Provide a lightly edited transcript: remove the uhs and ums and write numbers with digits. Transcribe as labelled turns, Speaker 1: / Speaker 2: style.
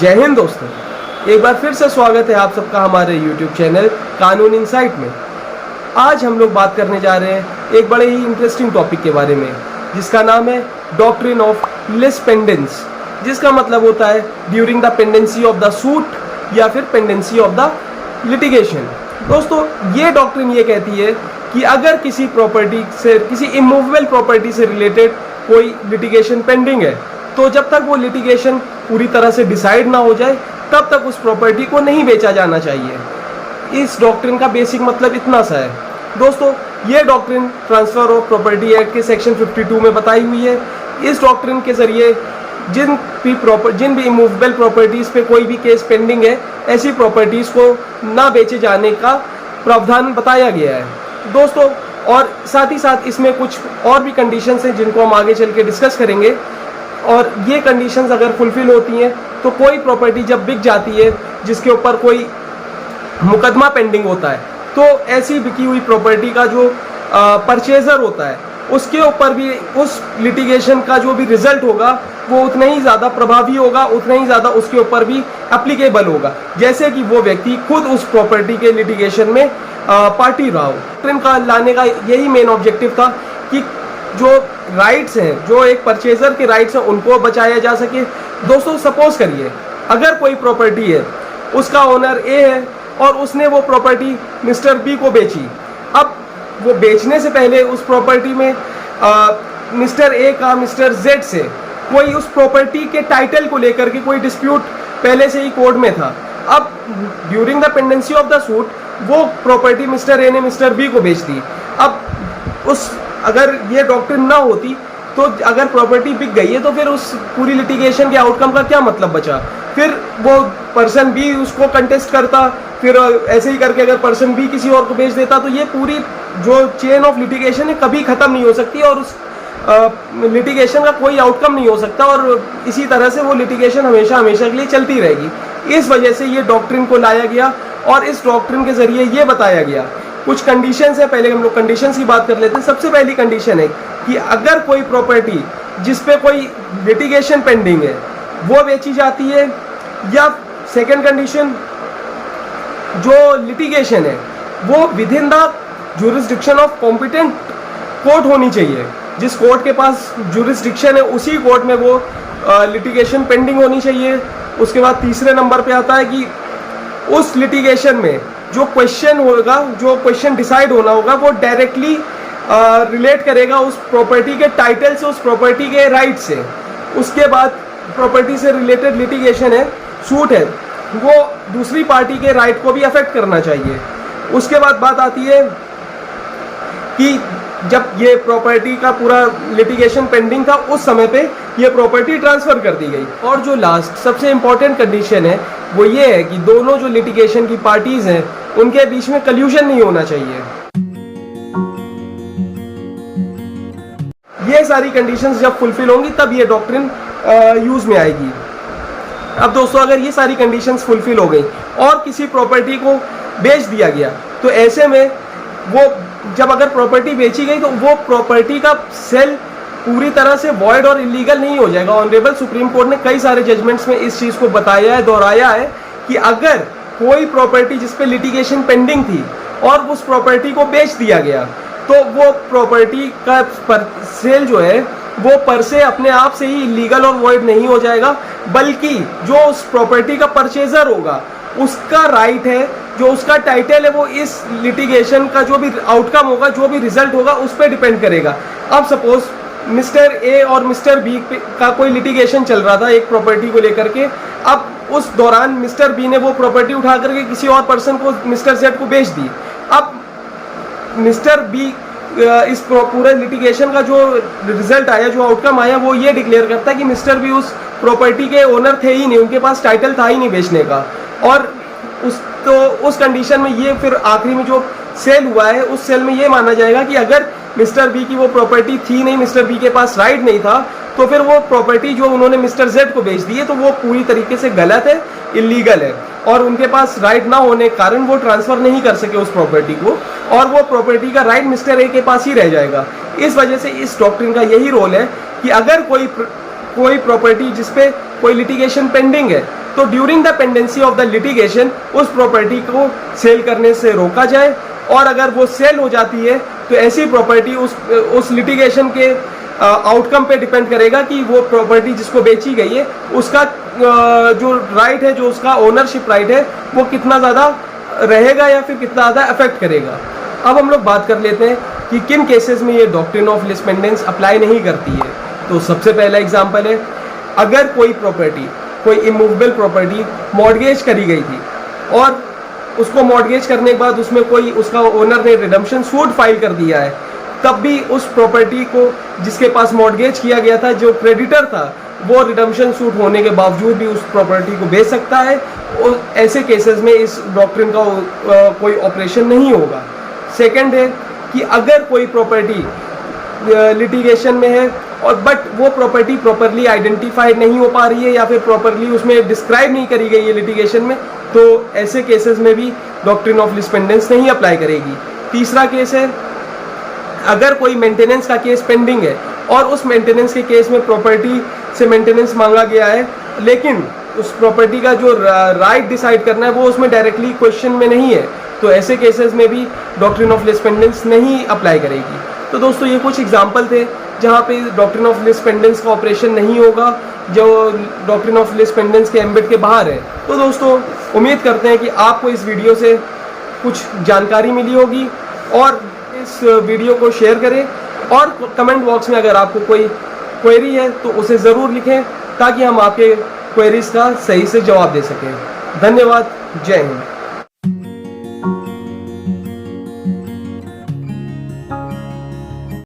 Speaker 1: जय हिंद दोस्तों, एक बार फिर से स्वागत है आप सबका हमारे YouTube चैनल कानून इनसाइट में। आज हम लोग बात करने जा रहे हैं एक बड़े ही इंटरेस्टिंग टॉपिक के बारे में, जिसका नाम है डॉक्ट्रिन ऑफ लिस पेंडेंस, जिसका मतलब होता है during the pendency of the suit या फिर पेंडेंसी ऑफ द लिटिगेशन। दोस्तों, ये डॉक्ट्रिन ये कहती है कि अगर किसी प्रॉपर्टी से, किसी इमूवेबल प्रॉपर्टी से रिलेटेड कोई लिटिगेशन पेंडिंग है, तो जब तक वो लिटिगेशन पूरी तरह से डिसाइड ना हो जाए तब तक उस प्रॉपर्टी को नहीं बेचा जाना चाहिए। इस डॉक्ट्रिन का बेसिक मतलब इतना सा है। दोस्तों, ये doctrine transfer of property act के सेक्शन 52 में बताई हुई है। इस डॉक्ट्रिन के जरिए जिन भी इमूवेबल प्रॉपर्टीज पे कोई भी केस पेंडिंग है, ऐसी प्रॉपर्टीज को ना बेचे जाने का प्रावधान बताया गया है दोस्तों। और साथ ही साथ इसमें कुछ और भी कंडीशंस हैं जिनको हम आगे चल के डिस्कस करेंगे। और ये कंडीशंस अगर फुलफिल होती हैं तो कोई प्रॉपर्टी जब बिक जाती है जिसके ऊपर कोई मुकदमा पेंडिंग होता है, तो ऐसी बिकी हुई प्रॉपर्टी का जो परचेजर होता है उसके ऊपर भी उस लिटिगेशन का जो भी रिजल्ट होगा वो उतना ही ज़्यादा प्रभावी होगा, उतना ही ज़्यादा उसके ऊपर भी एप्लीकेबल होगा, जैसे कि वो व्यक्ति खुद उस प्रॉपर्टी के लिटिगेशन में पार्टी रहा हो। डॉक्ट्रिन का लाने का यही मेन ऑब्जेक्टिव था कि जो राइट्स हैं, जो एक परचेजर के राइट्स हैं, उनको बचाया जा सके। दोस्तों, सपोज करिए अगर कोई प्रॉपर्टी है, उसका ओनर ए है और उसने वो प्रॉपर्टी मिस्टर बी को बेची। अब वो बेचने से पहले उस प्रॉपर्टी में मिस्टर ए का मिस्टर जेड से कोई उस प्रॉपर्टी के टाइटल को लेकर के कोई डिस्प्यूट पहले से ही कोर्ट में था। अब during the pendency of the suit वो प्रॉपर्टी मिस्टर ए ने मिस्टर बी को बेच दी। अब अगर ये डॉक्ट्रिन ना होती तो अगर प्रॉपर्टी बिक गई है तो फिर उस पूरी लिटिगेशन के आउटकम का क्या मतलब बचा? फिर वो पर्सन बी उसको कंटेस्ट करता, फिर ऐसे ही करके अगर पर्सन बी किसी और को बेच देता, तो ये पूरी जो चेन ऑफ लिटिगेशन है कभी ख़त्म नहीं हो सकती और उस लिटिगेशन का कोई आउटकम नहीं हो सकता, और इसी तरह से वो लिटिगेशन हमेशा हमेशा के लिए चलती रहेगी। इस वजह से ये डॉक्ट्रिन को लाया गया और इस डॉक्ट्रिन के जरिए ये बताया गया। कुछ कंडीशंस है, पहले हम लोग कंडीशंस की बात कर लेते हैं। सबसे पहली कंडीशन है कि अगर कोई प्रॉपर्टी जिस पे कोई लिटिगेशन पेंडिंग है वो बेची जाती है, या सेकंड कंडीशन जो लिटिगेशन है वो with in the jurisdiction of competent court होनी चाहिए। जिस कोर्ट के पास जुरिस्डिक्शन है उसी कोर्ट में वो लिटिगेशन पेंडिंग होनी चाहिए। उसके बाद तीसरे नंबर पे आता है कि उस लिटिगेशन में जो क्वेश्चन होगा, जो क्वेश्चन डिसाइड होना होगा, वो डायरेक्टली रिलेट करेगा उस प्रॉपर्टी के टाइटल से, उस प्रॉपर्टी के राइट से। उसके बाद प्रॉपर्टी से रिलेटेड लिटिगेशन है, सूट है, वो दूसरी पार्टी के राइट को भी अफेक्ट करना चाहिए। उसके बाद बात आती है कि जब ये प्रॉपर्टी का पूरा लिटिगेशन पेंडिंग था उस समय पे ये प्रॉपर्टी ट्रांसफ़र कर दी गई। और जो लास्ट सबसे इम्पॉर्टेंट कंडीशन है वो ये है कि दोनों जो लिटिगेशन की पार्टीज हैं उनके बीच में कल्यूजन नहीं होना चाहिए। ये सारी कंडीशंस जब फुलफिल होंगी तब ये डॉक्ट्रिन यूज में आएगी। अब दोस्तों, अगर ये सारी कंडीशंस फुलफिल हो गई और किसी प्रॉपर्टी को बेच दिया गया, तो ऐसे में वो जब अगर प्रॉपर्टी बेची गई तो वो प्रॉपर्टी का सेल पूरी तरह से वॉइड और इलीगल नहीं हो जाएगा। ऑनरेबल सुप्रीम कोर्ट ने कई सारे जजमेंट्स में इस चीज़ को बताया है, दोहराया है कि अगर कोई प्रॉपर्टी जिस पे लिटिगेशन पेंडिंग थी और उस प्रॉपर्टी को बेच दिया गया, तो वो प्रॉपर्टी का सेल जो है वो पर से अपने आप से ही इलीगल और वॉइड नहीं हो जाएगा, बल्कि जो उस प्रॉपर्टी का परचेजर होगा उसका राइट है, जो उसका टाइटल है, वो इस लिटिगेशन का जो भी आउटकम होगा, जो भी रिजल्ट होगा, उस पर डिपेंड करेगा। अब सपोज मिस्टर ए और मिस्टर बी का कोई लिटिगेशन चल रहा था एक प्रॉपर्टी को लेकर के। अब उस दौरान मिस्टर बी ने वो प्रॉपर्टी उठा करके किसी और पर्सन को, मिस्टर जेड को बेच दी। अब मिस्टर बी इस पूरे लिटिगेशन का जो रिजल्ट आया, जो आउटकम आया, वो ये डिक्लेयर करता है कि मिस्टर बी उस प्रॉपर्टी के ओनर थे ही नहीं, उनके पास टाइटल था ही नहीं बेचने का। और उस कंडीशन में ये फिर आखिरी में जो सेल हुआ है उस सेल में ये माना जाएगा कि अगर मिस्टर बी की वो प्रॉपर्टी थी नहीं, मिस्टर बी के पास राइट नहीं था, तो फिर वो प्रॉपर्टी जो उन्होंने मिस्टर जेड को बेच दी है तो वो पूरी तरीके से गलत है, इलीगल है, और उनके पास राइट ना होने के कारण वो ट्रांसफ़र नहीं कर सके उस प्रॉपर्टी को, और वो प्रॉपर्टी का राइट मिस्टर ए के पास ही रह जाएगा। इस वजह से इस डॉक्ट्रिन का यही रोल है कि अगर कोई प्रॉपर्टी जिसपे कोई लिटिगेशन पेंडिंग है तो during the pendency of the litigation उस प्रॉपर्टी को सेल करने से रोका जाए, और अगर वो सेल हो जाती है तो ऐसी प्रॉपर्टी उस लिटिगेशन के आउटकम पे डिपेंड करेगा कि वो प्रॉपर्टी जिसको बेची गई है उसका जो राइट है, जो उसका ओनरशिप राइट है, वो कितना ज़्यादा रहेगा या फिर कितना ज़्यादा अफेक्ट करेगा। अब हम लोग बात कर लेते हैं कि किन केसेस में ये doctrine of lease pendens apply नहीं करती है। तो सबसे पहला एग्जांपल है, अगर कोई प्रॉपर्टी, कोई इमूवेबल प्रॉपर्टी मॉर्गेज करी गई थी और उसको मॉर्गेज करने के बाद उसमें कोई उसका ओनर ने रिडम्पशन सूट फाइल कर दिया है, तब भी उस प्रॉपर्टी को जिसके पास मॉर्गेज किया गया था, जो क्रेडिटर था, वो रिडम्पशन सूट होने के बावजूद भी उस प्रॉपर्टी को बेच सकता है। और ऐसे केसेस में इस डॉक्ट्रिन का कोई ऑपरेशन नहीं होगा। सेकंड है कि अगर कोई प्रॉपर्टी लिटिगेशन में है और बट वो प्रॉपर्टी प्रॉपरली आइडेंटिफाइड नहीं हो पा रही है या फिर प्रॉपरली उसमें डिस्क्राइब नहीं करी गई है लिटिगेशन में, तो ऐसे केसेस में भी डॉक्ट्रिन ऑफ लीज पेंडेंस नहीं अप्लाई करेगी। तीसरा केस है, अगर कोई मेंटेनेंस का केस पेंडिंग है और उस मेंटेनेंस के केस में प्रॉपर्टी से मेंटेनेंस मांगा गया है, लेकिन उस प्रॉपर्टी का जो राइट डिसाइड करना है वो उसमें डायरेक्टली क्वेश्चन में नहीं है, तो ऐसे केसेस में भी डॉक्ट्रिन ऑफ लीज पेंडेंस नहीं अप्लाई करेगी। तो दोस्तों ये कुछ एग्जाम्पल थे जहाँ पे डॉक्ट्रिन ऑफ लीज पेंडेंस का ऑपरेशन नहीं होगा, जो डॉक्ट्रिन ऑफ लीज पेंडेंस के एम्बिट के बाहर है। तो दोस्तों उम्मीद करते हैं कि आपको इस वीडियो से कुछ जानकारी मिली होगी, और इस वीडियो को शेयर करें, और कमेंट बॉक्स में अगर आपको कोई क्वेरी है तो उसे ज़रूर लिखें ताकि हम आपके क्वेरीज का सही से जवाब दे सकें। धन्यवाद। जय हिंद।